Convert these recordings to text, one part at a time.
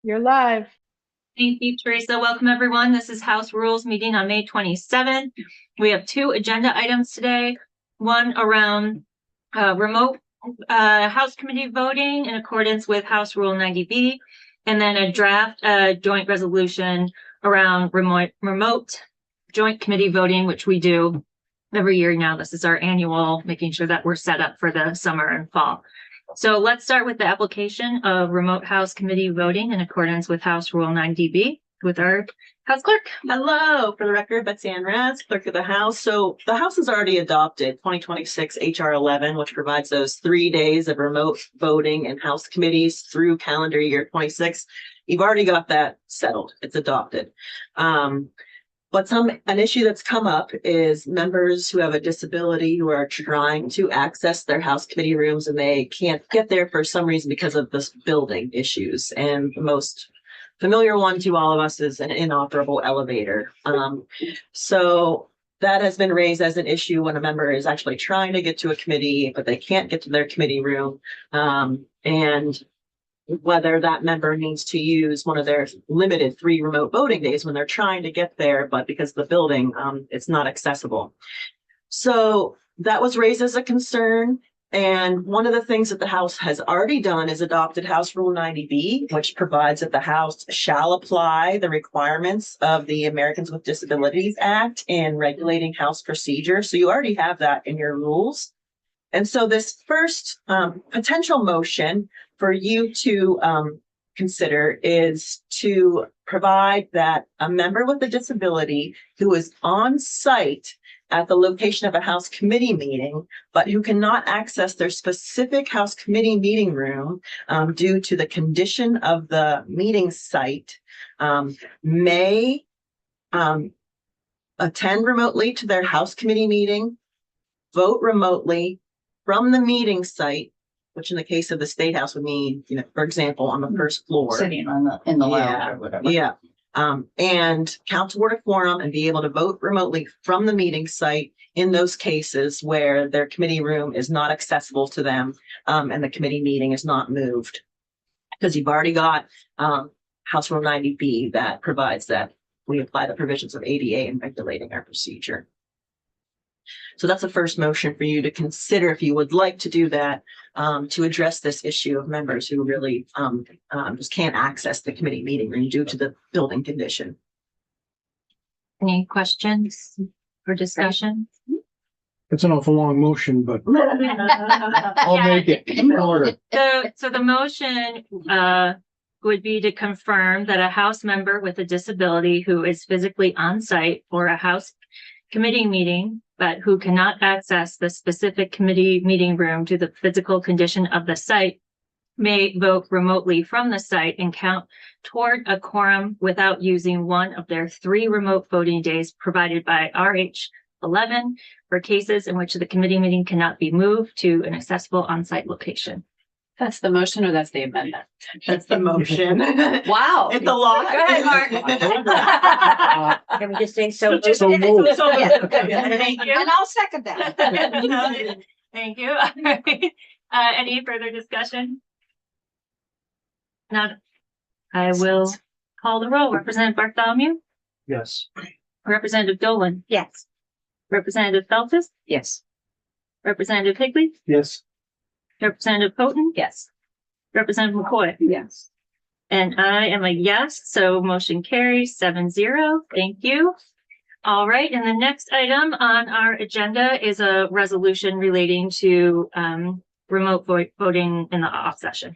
You're live. Thank you, Teresa. Welcome, everyone. This is House Rules meeting on May 27th. We have two agenda items today. One around remote House committee voting in accordance with House Rule 90B, and then a draft joint resolution around remote joint committee voting, which we do every year now. This is our annual, making sure that we're set up for the summer and fall. So let's start with the application of remote House committee voting in accordance with House Rule 9DB with our House Clerk. Hello, for the record, Betsy Ann Raz, Clerk of the House. So the House has already adopted 2026 HR 11, which provides those 3 days of remote voting in House committees through calendar year 26. You've already got that settled. It's adopted. But an issue that's come up is members who have a disability who are trying to access their House committee rooms and they can't get there for some reason because of this building issues. And the most familiar one to all of us is an inoperable elevator. So that has been raised as an issue when a member is actually trying to get to a committee, but they can't get to their committee room. And whether that member needs to use one of their limited 3 remote voting days when they're trying to get there, but because of the building, it's not accessible. So that was raised as a concern. And one of the things that the House has already done is adopted House Rule 90B, which provides that the House shall apply the requirements of the Americans with Disabilities Act in regulating House procedure. So you already have that in your rules. And so this first potential motion for you to consider is to provide that a member with a disability who is on site at the location of a House committee meeting, but who cannot access their specific House committee meeting room due to the condition of the meeting site, may attend remotely to their House committee meeting, vote remotely from the meeting site, which in the case of the State House would mean, for example, on the first floor. Sitting in the lounge or whatever. Yeah. And count toward a quorum and be able to vote remotely from the meeting site in those cases where their committee room is not accessible to them and the committee meeting is not moved. Because you've already got House Rule 90B that provides that we apply the provisions of ADA in regulating our procedure. So that's the first motion for you to consider if you would like to do that to address this issue of members who really just can't access the committee meeting room due to the building condition. Any questions or discussion? It's an awful long motion, but I'll make it in order. So the motion would be to confirm that a House member with a disability who is physically on site for a House committee meeting, but who cannot access the specific committee meeting room due to the physical condition of the site may vote remotely from the site and count toward a quorum without using one of their 3 remote voting days provided by RH 11 for cases in which the committee meeting cannot be moved to an accessible on-site location. That's the motion or that's the amendment? That's the motion. Wow. It's a lot. Go ahead, Mark. Can we just say so? So moved. Thank you. And I'll second that. Thank you. Any further discussion? Not. I will call the roll. Representative Bartholomew, Yes. Representative Dolan, Yes. Representative Feltus, Yes. Representative Higley, Yes. Representative Houghton, Yes. Representative McCoy. Yes. And I am a yes, so motion carries 7-0. Thank you. All right, and the next item on our agenda is a resolution relating to remote voting in the off session.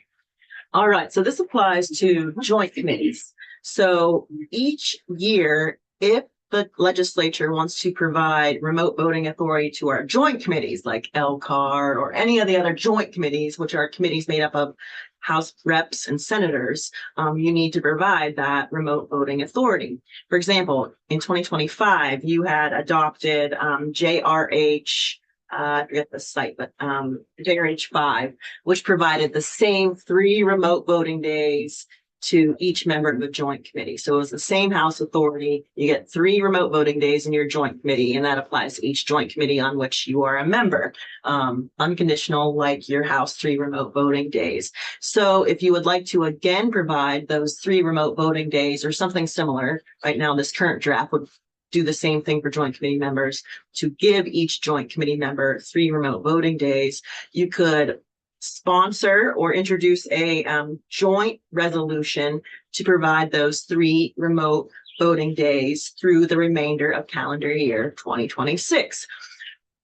All right, so this applies to joint committees. So each year, if the legislature wants to provide remote voting authority to our joint committees like LCAR or any of the other joint committees, which are committees made up of House reps and senators, you need to provide that remote voting authority. For example, in 2025, you had adopted JRH, I forget the site, but JRH 5, which provided the same 3 remote voting days to each member of the joint committee. So it's the same House authority. You get 3 remote voting days in your joint committee, and that applies to each joint committee on which you are a member. Unconditional, like your House 3 remote voting days. So if you would like to again provide those 3 remote voting days or something similar, right now this current draft would do the same thing for joint committee members, to give each joint committee member 3 remote voting days, you could sponsor or introduce a joint resolution to provide those 3 remote voting days through the remainder of calendar year 2026.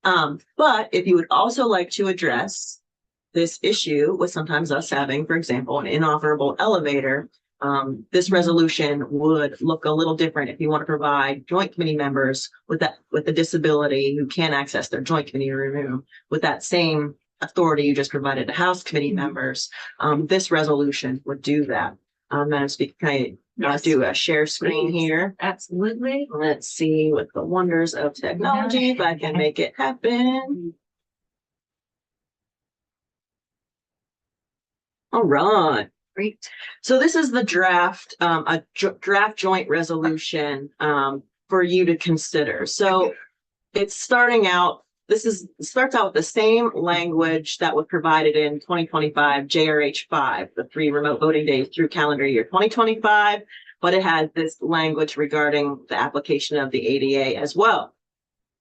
But if you would also like to address this issue with sometimes us having, for example, an inoperable elevator, this resolution would look a little different if you want to provide joint committee members with a disability who can't access their joint committee room with that same authority you just provided to House committee members. This resolution would do that. Madam Speaker, can I do a share screen here? Absolutely. Let's see with the wonders of technology if I can make it happen. All right. Great. So this is the draft, draft joint resolution for you to consider. So it's starting out. Starts out with the same language that was provided in 2025 JRH 5, the 3 remote voting days through calendar year 2025, but it has this language regarding the application of the ADA as well.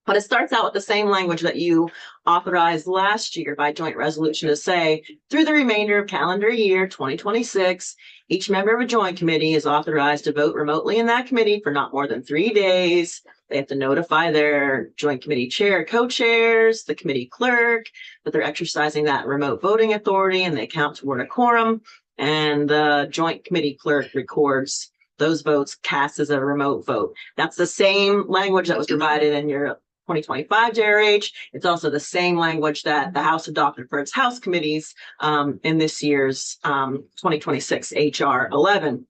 But it starts out with the same language that you authorized last year by joint resolution to say, through the remainder of calendar year 2026, each member of a joint committee is authorized to vote remotely in that committee for not more than 3 days. They have to notify their joint committee chair, co-chairs, the committee clerk, that they're exercising that remote voting authority, and they count toward a quorum. And the joint committee clerk records those votes cast as a remote vote. That's the same language that was provided in your 2025 JRH. It's also the same language that the House adopted for its House committees in this year's 2026 HR 11.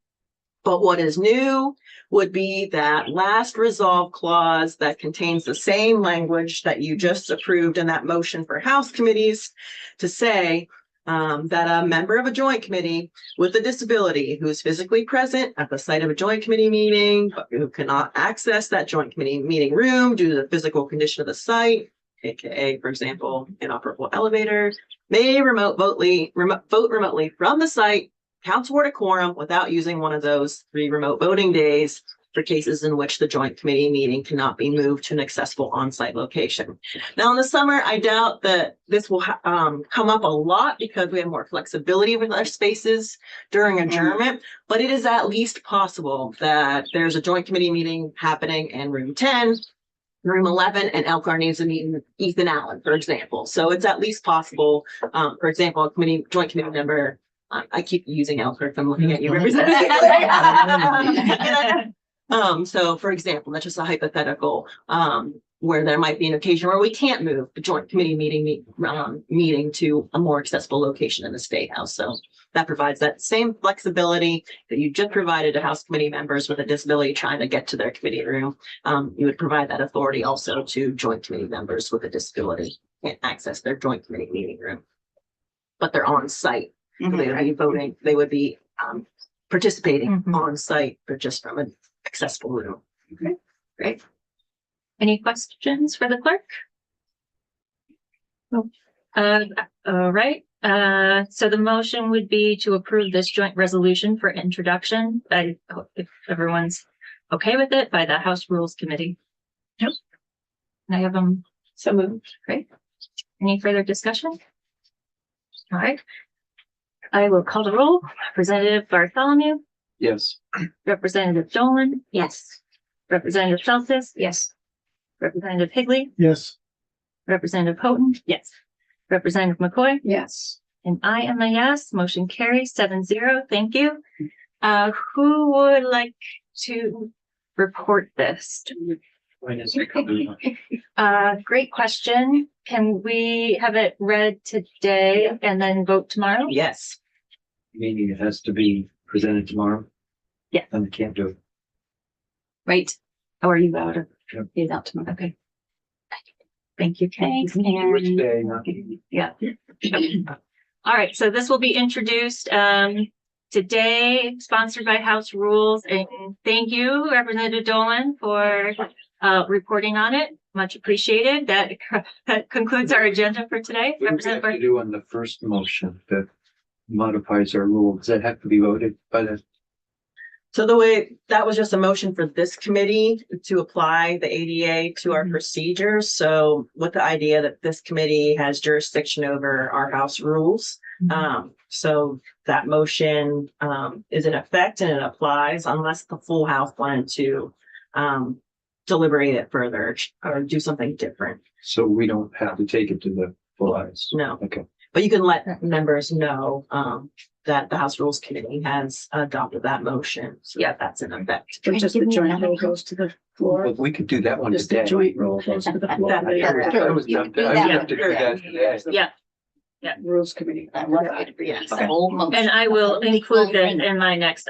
But what is new would be that last resolve clause that contains the same language that you just approved in that motion for House committees to say that a member of a joint committee with a disability who is physically present at the site of a joint committee meeting, but who cannot access that joint committee meeting room due to the physical condition of the site, aka, for example, inoperable elevator, may vote remotely from the site, count toward a quorum without using one of those 3 remote voting days for cases in which the joint committee meeting cannot be moved to an accessible on-site location. Now in the summer, I doubt that this will come up a lot because we have more flexibility with our spaces during adjournment, but it is at least possible that there's a joint committee meeting happening in room 10, room 11, and Elkhart needs to meet with Ethan Allen, for example. So it's at least possible, for example, a joint committee member, I keep using Elkhart, I'm looking at you, Representative. So for example, that's just a hypothetical, where there might be an occasion where we can't move the joint committee meeting to a more accessible location in the State House. So that provides that same flexibility that you just provided to House committee members with a disability trying to get to their committee room. You would provide that authority also to joint committee members with a disability who can't access their joint committee meeting room, but they're on site. They would be voting, they would be participating on site, but just from an accessible room. Okay, great. Any questions for the clerk? No. All right. So the motion would be to approve this joint resolution for introduction. If everyone's okay with it, by the House Rules Committee. Yep. And I have them so moved. Great. Any further discussion? All right. I will call the roll. Representative Bartholomew. Yes. Representative Dolan. Yes. Representative Celsius. Yes. Representative Higley. Yes. Representative Houghton. Yes. Representative McCoy. Yes. And I am a yes. Motion carries 7-0. Thank you. Who would like to report this? Great question. Can we have it read today and then vote tomorrow? Yes. Meaning it has to be presented tomorrow? Yeah. And we can't do it. Right. How are you out of? Yep. He's out tomorrow. Okay. Thank you. Thanks. Which And day, not yeah. All right. So this will be introduced. today, sponsored by House Rules. And thank you, Representative Dolan, for reporting on it. Much appreciated. That concludes our agenda for today. What do we have Representative to do on the first motion that modifies our rule? Does that have to be voted by the? So the way, that was just a motion for this committee to apply the ADA to our procedures. So with the idea that this committee has jurisdiction over our house rules. So that motion is in effect and it applies unless the full house wanted to deliberate it further or do something different. So we don't have to take it to the full eyes. No, Okay. but you can let members know that the House Rules Committee has adopted that motion. So yeah, that's in effect. So just the joint roll goes to the floor. Well, we could do that one Just the today. joint roll goes to the floor. That- I was tempted. I would have to do that today. Yeah. Rules committee. That was good. Yes. The whole motion. And I will include this in my next